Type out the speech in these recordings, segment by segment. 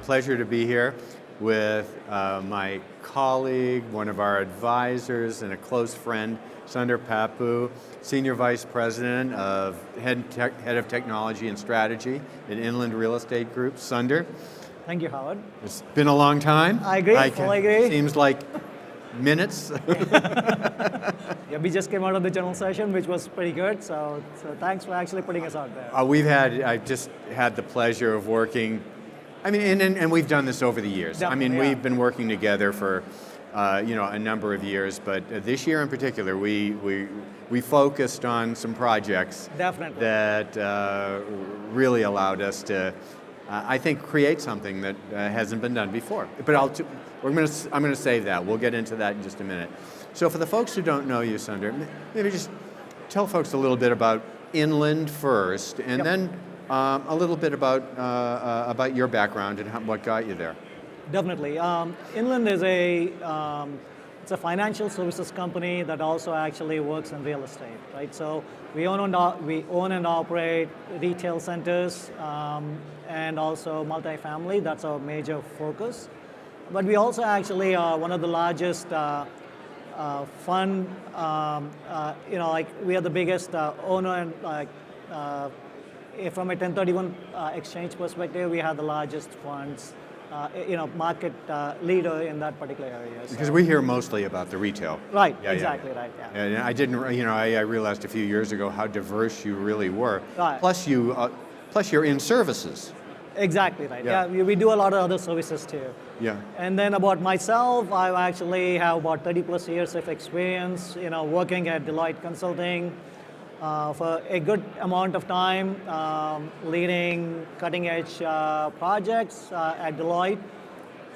pleasure to be here with my colleague, one of our advisors, and a close friend, Sunder Pappu, Senior Vice President of Head of Technology and Strategy at Inland Real Estate Group. Sunder. Thank you, Howard. It's been a long time. I agree. I agree. Seems like minutes. Yeah, we just came out of the general session, which was pretty good. So thanks for actually putting us out there. I've just had the pleasure of working. I mean, and we've done this over the years. Definitely, I mean, yeah. we've been working together for, a number of years. But this year in particular, we focused on some projects. Definitely. That really allowed us to, I think, create something that hasn't been done before. But I'm going to save that. We'll get into that in just a minute. So for the folks who don't know you, Sunder, maybe just tell folks a little bit about Inland first, and Yep. then a little bit about your background and what got you there. Definitely. Inland is it's a financial services company that also actually works in real estate, right? So we own and operate retail centers and also multifamily. That's our major focus. But we also actually are one of the largest fund, we are the biggest owner and from a 1031 exchange perspective, we have the largest funds, market leader in that particular area. Because we hear mostly about the retail. Right, Yeah, exactly, yeah. right, yeah. And I didn't, I realized a few years ago how diverse you really were. Right. Plus you're in services. Exactly, right. Yeah. Yeah, we do a lot of other services too. Yeah. And then about myself, I actually have about 30 plus years of experience, working at Deloitte Consulting for a good amount of time, leading cutting edge projects at Deloitte.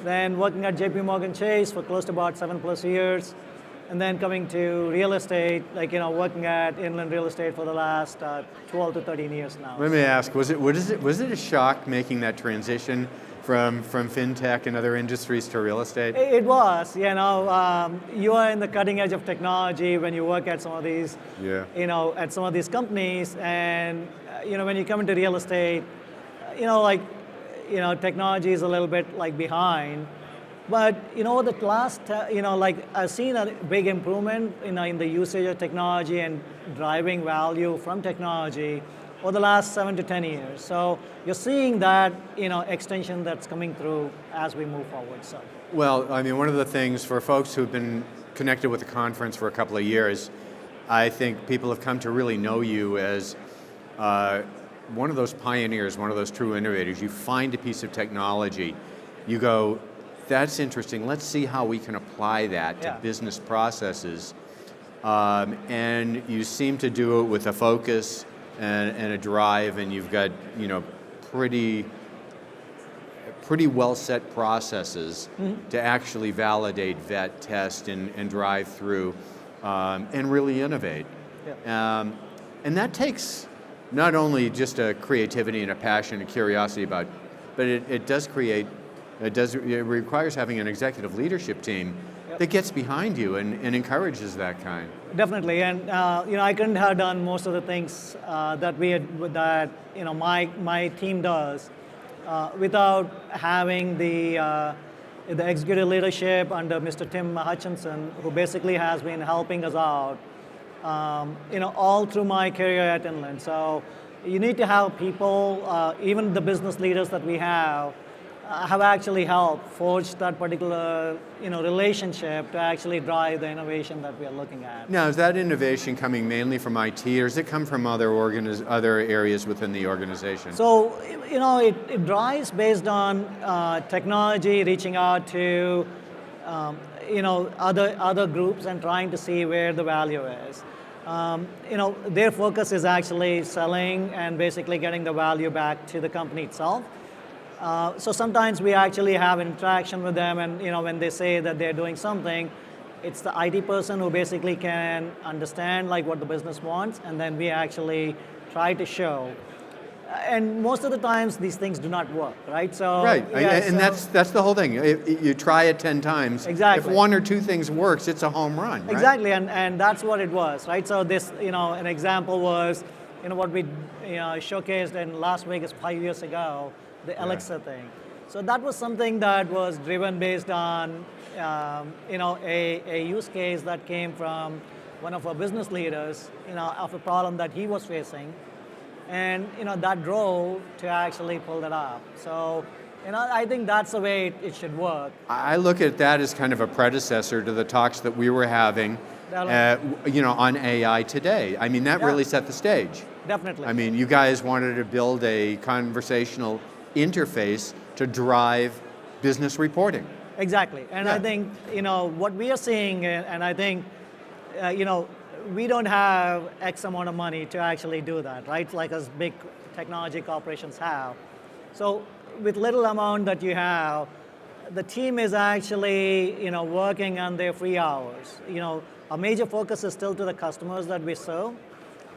Then working at JP Morgan Chase for close to about 7 plus years. And then coming to real estate, working at Inland Real Estate for the last 12 to 13 years now. Let me ask, was it a shock making that transition from fintech and other industries to real estate? It was, you are in the cutting edge of technology when you work at some of these, at some of these companies, and when you come into real estate, technology is a little bit behind. But the last, I've seen a big improvement in the usage of technology and driving value from technology over the last 7 to 10 years. So you're seeing that, extension that's coming through as we move forward. So. Well, I mean, one of the things for folks who've been connected with the conference for a couple of years, I think people have come to really know you as one of those pioneers, one of those true innovators. You find a piece of technology, you go, that's interesting. Let's see how we can apply that to business processes. And you seem to do it with a focus and a drive, and you've got pretty well set processes to actually validate, vet, test, and drive through, and really innovate. Yeah. And that takes not only just a creativity and a passion and curiosity about, but it does create. It requires having an executive leadership team that gets behind you and encourages that kind. Definitely, and I couldn't have done most of the things that my team does without having the executive leadership under Mr. Tim Hutchinson, who basically has been helping us out, all through my career at Inland. So you need to have people, even the business leaders that we have actually helped forge that particular relationship to actually drive the innovation that we are looking at. Now, is that innovation coming mainly from IT, or does it come from other areas within the organization? So it drives based on technology, reaching out to other groups and trying to see where the value is. Their focus is actually selling and basically getting the value back to the company itself. So sometimes we actually have interaction with them, and when they say that they're doing something, it's the IT person who basically can understand what the business wants, and then we actually try to show. And most of the times these things do not work, right? So right, and that's the whole thing. You try it 10 times. Exactly. If one or two things works, it's a home run. Right? Exactly, and that's what it was, right? So this, an example was, what we showcased in Las Vegas 5 years ago, the Alexa thing. So that was something that was driven based on a use case that came from one of our business leaders, of a problem that he was facing, and that drove to actually pull that up. So I think that's the way it should work. I look at that as kind of a predecessor to the talks that we were having, on AI today. I mean, that really set the stage. Definitely. I mean, you guys wanted to build a conversational interface to drive business reporting. Exactly, and I think what we are seeing, and I think we don't have X amount of money to actually do that, right? Like as big technology corporations have. So with little amount that you have, the team is actually working on their free hours. A major focus is still to the customers that we serve,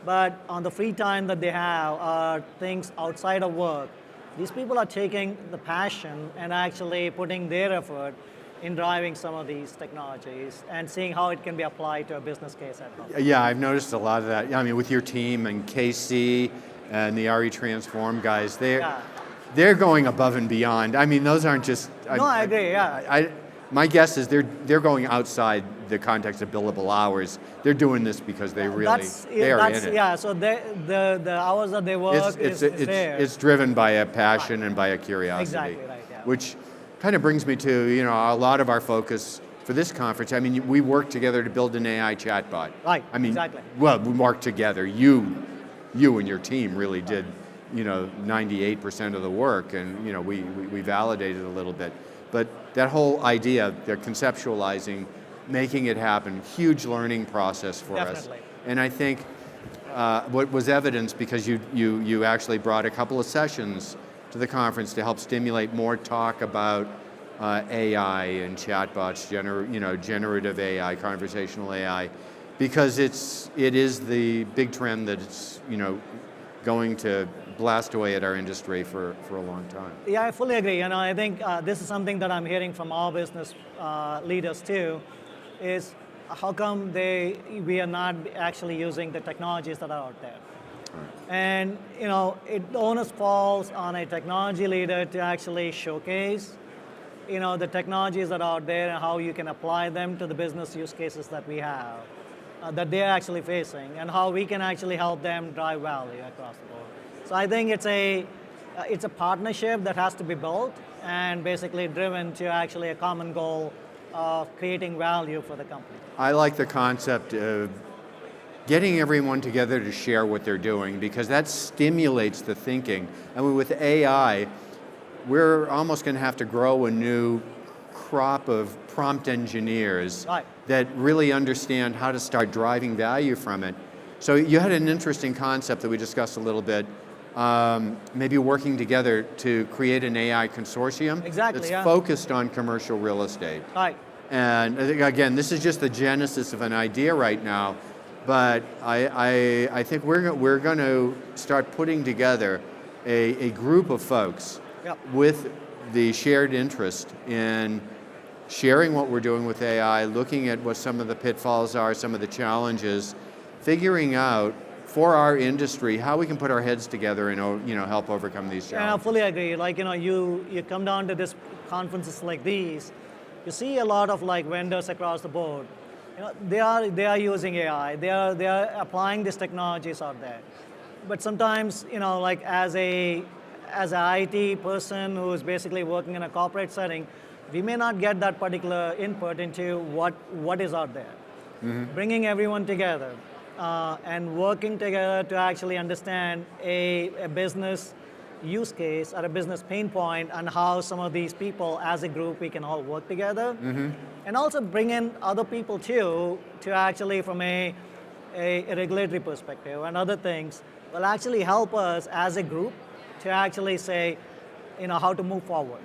but on the free time that they have are things outside of work. These people are taking the passion and actually putting their effort in driving some of these technologies and seeing how it can be applied to a business case at home. Yeah, I've noticed a lot of that. I mean, with your team and KC and the RE Transform guys, they're going above and beyond. I mean, those aren't just. I agree. Yeah. My guess is they're going outside the context of billable hours. They're doing this because they really are in it. Yeah. So the hours that they work is there. It's driven by a passion and by a curiosity. Exactly right. Yeah. Which kind of brings me to a lot of our focus for this conference. I mean, we worked together to build an AI chatbot. Right. I mean, exactly. Well, we worked together. You and your team really did 98% of the work, and we validated a little bit. But that whole idea, they're conceptualizing, making it happen, huge learning process for us. And I think what was evidenced, because you actually brought a couple of sessions to the conference to help stimulate more talk about AI and chatbots, generative AI, conversational AI, because it is the big trend that it's going to blast away at our industry for a long time. Yeah, I fully agree. I think this is something that I'm hearing from our business leaders too, is how come we are not actually using the technologies that are out there. Right. And the onus falls on a technology leader to actually showcase the technologies that are out there and how you can apply them to the business use cases that we have, that they're actually facing, and how we can actually help them drive value across the board. So I think it's a partnership that has to be built and basically driven to actually a common goal of creating value for the company. I like the concept of getting everyone together to share what they're doing, because that stimulates the thinking. I mean, with AI, we're almost going to have to grow a new crop of prompt engineers that really understand how to start driving value from it. So you had an interesting concept that we discussed a little bit, maybe working together to create an AI consortium that's focused on commercial real estate. Right. And again, this is just the genesis of an idea right now, but I think we're going to start putting together a group of folks with the shared interest in sharing what we're doing with AI, looking at what some of the pitfalls are, some of the challenges, figuring out for our industry how we can put our heads together and help overcome these challenges. Yeah, I fully agree. Like you come down to this conferences like these, you see a lot of vendors across the board. They are using AI. They are applying these technologies out there. But sometimes as an IT person who is basically working in a corporate setting, we may not get that particular input into what is out there. Mm-hmm. Bringing everyone together and working together to actually understand a business use case or a business pain point, and how some of these people as a group we can all work together. Mm-hmm. And also bring in other people too, to actually from a regulatory perspective and other things will actually help us as a group to actually say how to move forward.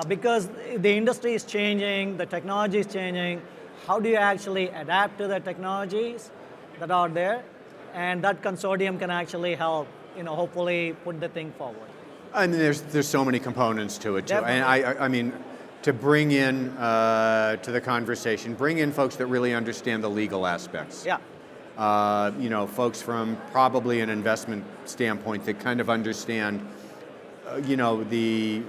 Because the industry is changing, the technology is changing. How do you actually adapt to the technologies that are there? And that consortium can actually help, hopefully put the thing forward. I mean, there's so many components to it too. Definitely. And I mean, to bring in to the conversation, bring in folks that really understand the legal aspects. Yeah. Folks from probably an investment standpoint that kind of understand, the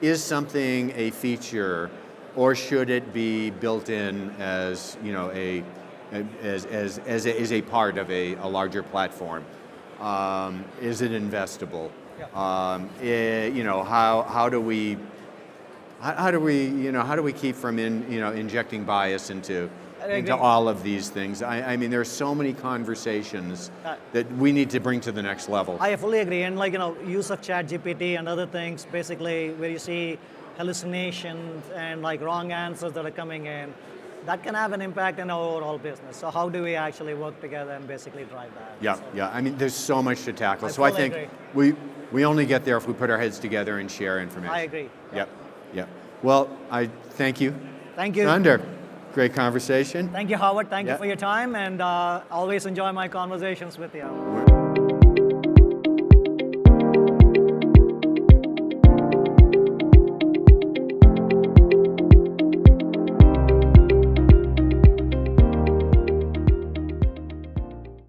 is something a feature, or should it be built in as as a part of a larger platform? Is it investable? Yeah. How do we keep from injecting bias into all of these things? I mean, there's so many conversations that we need to bring to the next level. I fully agree, and use of ChatGPT and other things, basically where you see hallucinations and wrong answers that are coming in, that can have an impact on our overall business. So how do we actually work together and basically drive that? Yeah, So yeah. I mean, there's so much to tackle. I So I fully think agree. we only get there if we put our heads together and share information. I agree. Yep, yep. Well, I thank you. Thank you. Sunder, great conversation. Thank you, Howard. Thank Yeah. you for your time, and always enjoy my conversations with you.